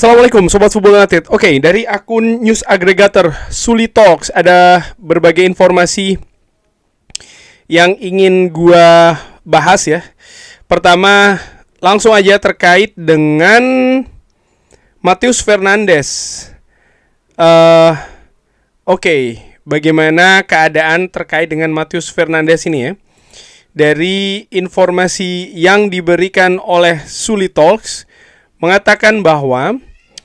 Assalamualaikum Sobat Football United. Oke, dari akun news aggregator Suli Talks ada berbagai informasi yang ingin gua bahas ya. Pertama, langsung aja terkait dengan Matheus Fernandes. Oke, bagaimana keadaan terkait dengan Matheus Fernandes ini ya? Dari informasi yang diberikan oleh Suli Talks mengatakan bahwa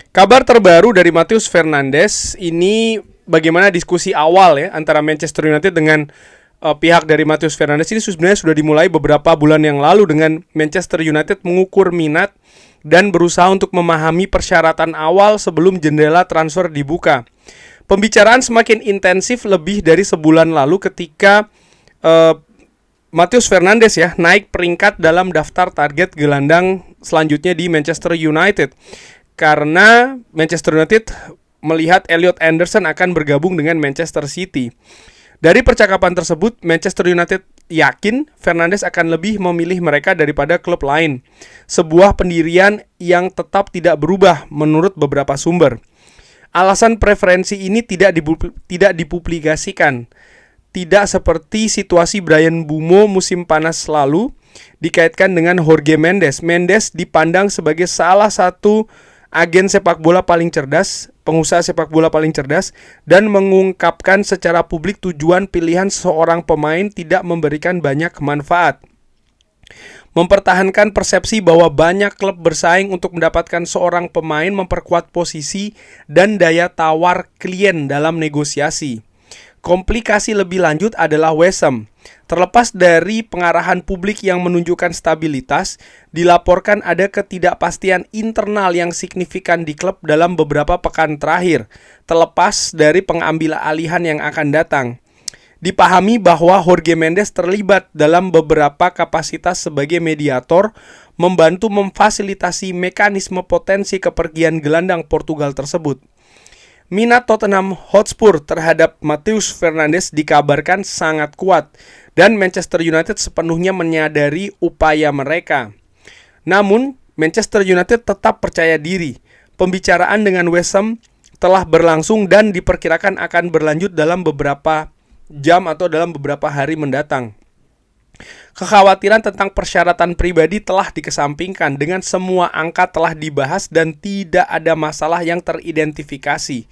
kabar terbaru dari Matheus Fernandes ini bagaimana diskusi awal ya antara Manchester United dengan pihak dari Matheus Fernandes ini sebenarnya sudah dimulai beberapa bulan yang lalu dengan Manchester United mengukur minat dan berusaha untuk memahami persyaratan awal sebelum jendela transfer dibuka. Pembicaraan semakin intensif lebih dari sebulan lalu ketika Matheus Fernandes ya naik peringkat dalam daftar target gelandang selanjutnya di Manchester United karena Manchester United melihat Elliot Anderson akan bergabung dengan Manchester City. Dari percakapan tersebut, Manchester United yakin Fernandes akan lebih memilih mereka daripada klub lain. Sebuah pendirian yang tetap tidak berubah menurut beberapa sumber. Alasan preferensi ini tidak dipublikasikan. Tidak seperti situasi Bryan Mbeumo musim panas lalu dikaitkan dengan Jorge Mendes. Mendes dipandang sebagai salah satu agen sepak bola paling cerdas, pengusaha sepak bola paling cerdas, dan mengungkapkan secara publik tujuan pilihan seorang pemain tidak memberikan banyak manfaat. Mempertahankan persepsi bahwa banyak klub bersaing untuk mendapatkan seorang pemain memperkuat posisi dan daya tawar klien dalam negosiasi. Komplikasi lebih lanjut adalah West Ham. Terlepas dari pengarahan publik yang menunjukkan stabilitas, dilaporkan ada ketidakpastian internal yang signifikan di klub dalam beberapa pekan terakhir, terlepas dari pengambil alihan yang akan datang. Dipahami bahwa Jorge Mendes terlibat dalam beberapa kapasitas sebagai mediator, membantu memfasilitasi mekanisme potensi kepergian gelandang Portugal tersebut. Minat Tottenham Hotspur terhadap Matheus Fernandes dikabarkan sangat kuat dan Manchester United sepenuhnya menyadari upaya mereka. Namun, Manchester United tetap percaya diri. Pembicaraan dengan West Ham telah berlangsung dan diperkirakan akan berlanjut dalam beberapa jam atau dalam beberapa hari mendatang. Kekhawatiran tentang persyaratan pribadi telah dikesampingkan dengan semua angka telah dibahas dan tidak ada masalah yang teridentifikasi.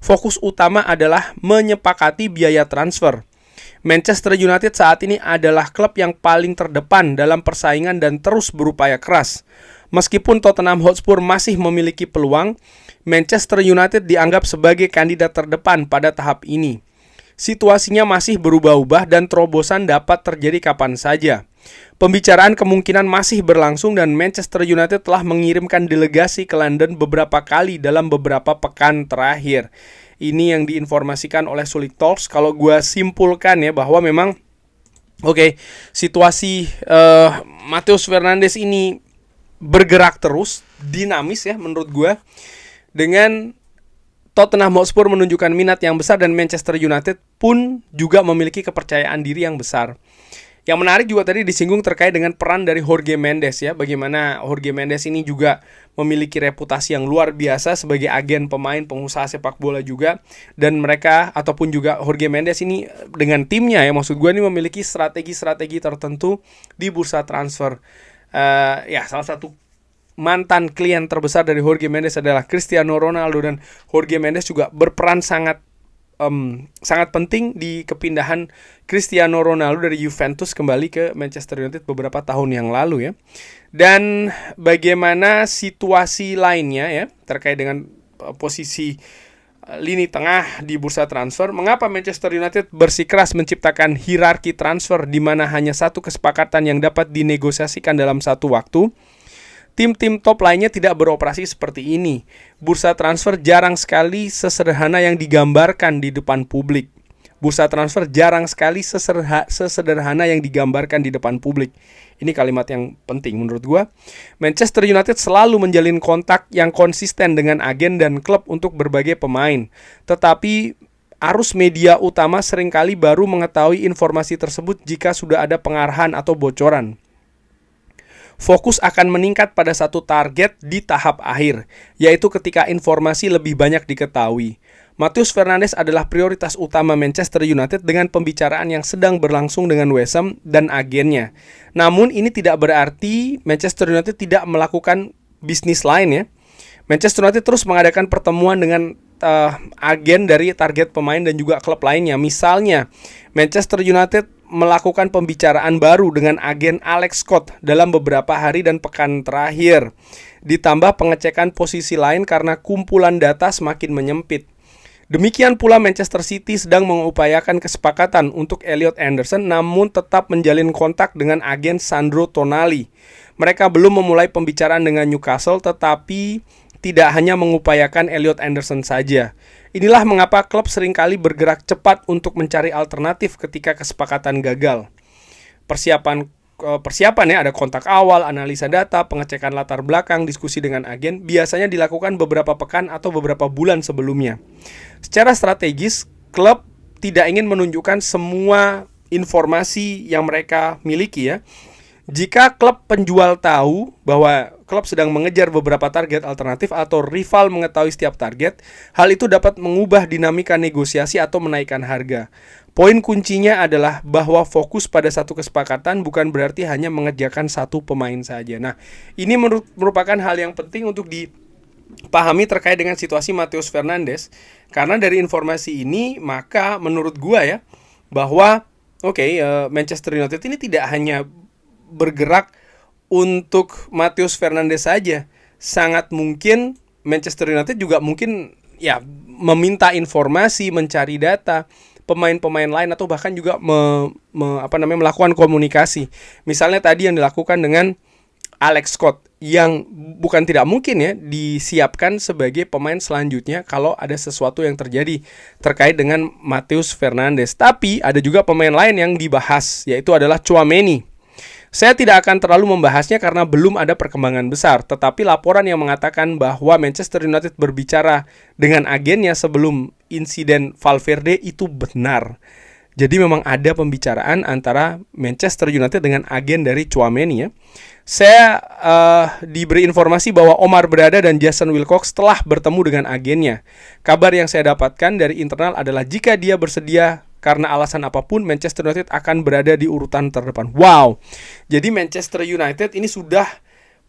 Fokus utama adalah menyepakati biaya transfer. Manchester United saat ini adalah klub yang paling terdepan dalam persaingan dan terus berupaya keras. Meskipun Tottenham Hotspur masih memiliki peluang, Manchester United dianggap sebagai kandidat terdepan pada tahap ini. Situasinya masih berubah-ubah dan terobosan dapat terjadi kapan saja. Pembicaraan kemungkinan masih berlangsung dan Manchester United telah mengirimkan delegasi ke London beberapa kali dalam beberapa pekan terakhir. Ini yang diinformasikan oleh Sulik Talks. Kalau gue simpulkan ya bahwa memang situasi Matheus Fernandes ini bergerak terus, dinamis ya menurut gue, dengan Tottenham Hotspur menunjukkan minat yang besar dan Manchester United pun juga memiliki kepercayaan diri yang besar. Yang menarik juga tadi disinggung terkait dengan peran dari Jorge Mendes ya. Bagaimana Jorge Mendes ini juga memiliki reputasi yang luar biasa sebagai agen pemain, pengusaha sepak bola juga. Dan mereka ataupun juga Jorge Mendes ini dengan timnya ya, maksud gue ini memiliki strategi-strategi tertentu di bursa transfer. Salah satu mantan klien terbesar dari Jorge Mendes adalah Cristiano Ronaldo dan Jorge Mendes juga berperan sangat penting di kepindahan Cristiano Ronaldo dari Juventus kembali ke Manchester United beberapa tahun yang lalu ya. Dan bagaimana situasi lainnya ya terkait dengan posisi lini tengah di bursa transfer, mengapa Manchester United bersikeras menciptakan hierarki transfer di mana hanya satu kesepakatan yang dapat dinegosiasikan dalam satu waktu? Tim-tim top lainnya tidak beroperasi seperti ini. Bursa transfer jarang sekali sesederhana yang digambarkan di depan publik. Bursa transfer jarang sekali sesederhana yang digambarkan di depan publik. Ini kalimat yang penting menurut gue. Manchester United selalu menjalin kontak yang konsisten dengan agen dan klub untuk berbagai pemain. Tetapi arus media utama seringkali baru mengetahui informasi tersebut jika sudah ada pengarahan atau bocoran. Fokus akan meningkat pada satu target di tahap akhir, yaitu ketika informasi lebih banyak diketahui. Matheus Fernandes adalah prioritas utama Manchester United dengan pembicaraan yang sedang berlangsung dengan West Ham dan agennya. Namun ini tidak berarti Manchester United tidak melakukan bisnis lain ya. Manchester United terus mengadakan pertemuan dengan agen dari target pemain dan juga klub lainnya. Misalnya, Manchester United melakukan pembicaraan baru dengan agen Alex Scott dalam beberapa hari dan pekan terakhir. Ditambah pengecekan posisi lain karena kumpulan data semakin menyempit. Demikian pula Manchester City sedang mengupayakan kesepakatan untuk Elliot Anderson namun tetap menjalin kontak dengan agen Sandro Tonali. Mereka belum memulai pembicaraan dengan Newcastle tetapi tidak hanya mengupayakan Elliot Anderson saja. Inilah mengapa klub seringkali bergerak cepat untuk mencari alternatif ketika kesepakatan gagal. Persiapan ya, ada kontak awal, analisa data, pengecekan latar belakang, diskusi dengan agen, biasanya dilakukan beberapa pekan atau beberapa bulan sebelumnya. Secara strategis, klub tidak ingin menunjukkan semua informasi yang mereka miliki ya. Jika klub penjual tahu bahwa klub sedang mengejar beberapa target alternatif atau rival mengetahui setiap target, hal itu dapat mengubah dinamika negosiasi atau menaikkan harga. Poin kuncinya adalah bahwa fokus pada satu kesepakatan bukan berarti hanya mengerjakan satu pemain saja. Nah, ini merupakan hal yang penting untuk dipahami terkait dengan situasi Matheus Fernandes. Karena dari informasi ini, maka menurut gua ya, bahwa Manchester United ini tidak hanya bergerak untuk Matheus Fernandes saja. Sangat mungkin Manchester United juga mungkin ya meminta informasi, mencari data pemain-pemain lain atau bahkan juga melakukan komunikasi. Misalnya tadi yang dilakukan dengan Alex Scott yang bukan tidak mungkin ya disiapkan sebagai pemain selanjutnya kalau ada sesuatu yang terjadi terkait dengan Matheus Fernandes. Tapi ada juga pemain lain yang dibahas, yaitu adalah Tchouaméni. Saya tidak akan terlalu membahasnya karena belum ada perkembangan besar, tetapi laporan yang mengatakan bahwa Manchester United berbicara dengan agennya sebelum insiden Valverde itu benar. Jadi memang ada pembicaraan antara Manchester United dengan agen dari Tchouaméni ya. Saya diberi informasi bahwa Omar Berada dan Jason Wilcox telah bertemu dengan agennya. Kabar yang saya dapatkan dari internal adalah jika dia bersedia karena alasan apapun, Manchester United akan berada di urutan terdepan. Wow. Jadi Manchester United ini sudah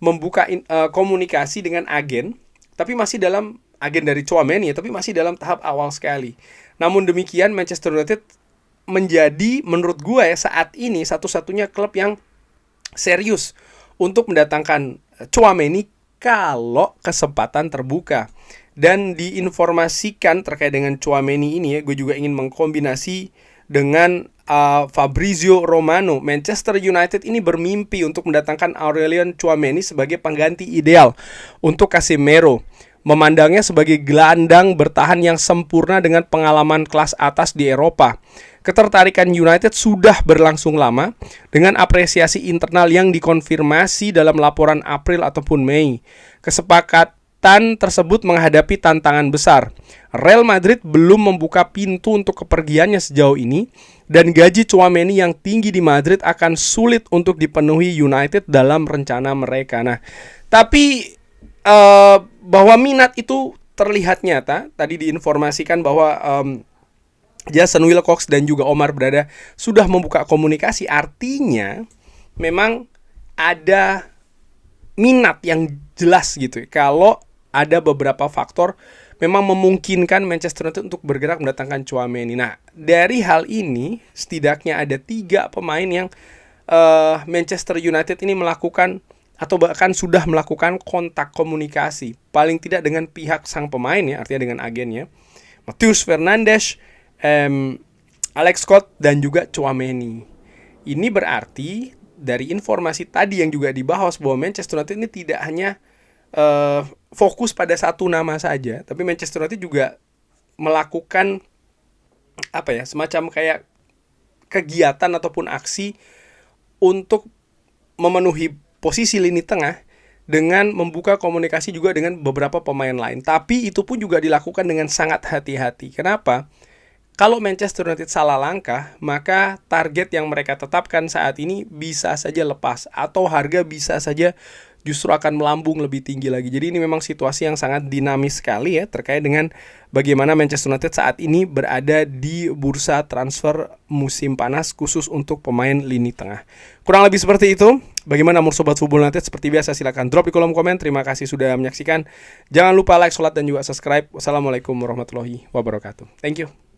membuka komunikasi dengan agen, tapi masih dalam agen dari Tchouaméni, tapi masih dalam tahap awal sekali. Namun demikian, Manchester United menjadi menurut gue ya saat ini satu-satunya klub yang serius untuk mendatangkan Tchouaméni kalau kesempatan terbuka. Dan diinformasikan terkait dengan Tchouaméni ini ya, gue juga ingin mengkombinasi dengan Fabrizio Romano. Manchester United ini bermimpi untuk mendatangkan Aurelien Tchouaméni sebagai pengganti ideal untuk Casemiro. Memandangnya sebagai gelandang bertahan yang sempurna dengan pengalaman kelas atas di Eropa. Ketertarikan United sudah berlangsung lama dengan apresiasi internal yang dikonfirmasi dalam laporan April ataupun Mei. Kesepakatan tersebut menghadapi tantangan besar. Real Madrid belum membuka pintu untuk kepergiannya sejauh ini dan gaji Tchouaméni yang tinggi di Madrid akan sulit untuk dipenuhi United dalam rencana mereka. Nah, tapi bahwa minat itu terlihat nyata. Tadi diinformasikan bahwa Jason Wilcox dan juga Omar Berada sudah membuka komunikasi. Artinya memang ada minat yang jelas gitu. Kalau ada beberapa faktor memang memungkinkan Manchester United untuk bergerak mendatangkan Tchouaméni. Nah, dari hal ini setidaknya ada 3 pemain yang Manchester United ini melakukan atau bahkan sudah melakukan kontak komunikasi. Paling tidak dengan pihak sang pemain ya, artinya dengan agennya. Matheus Fernandes, Alex Scott dan juga Tchouaméni. Ini berarti dari informasi tadi yang juga dibahas bahwa Manchester United ini tidak hanya fokus pada satu nama saja, tapi Manchester United juga melakukan semacam kayak kegiatan ataupun aksi untuk memenuhi posisi lini tengah dengan membuka komunikasi juga dengan beberapa pemain lain. Tapi itu pun juga dilakukan dengan sangat hati-hati. Kenapa? Kalau Manchester United salah langkah, maka target yang mereka tetapkan saat ini bisa saja lepas atau harga bisa saja justru akan melambung lebih tinggi lagi. Jadi ini memang situasi yang sangat dinamis sekali ya terkait dengan bagaimana Manchester United saat ini berada di bursa transfer musim panas khusus untuk pemain lini tengah. Kurang lebih seperti itu. Bagaimana menurut Sobat Football United? Seperti biasa silahkan drop di kolom komen. Terima kasih sudah menyaksikan. Jangan lupa like, sholat, dan juga subscribe. Wassalamualaikum warahmatullahi wabarakatuh. Thank you.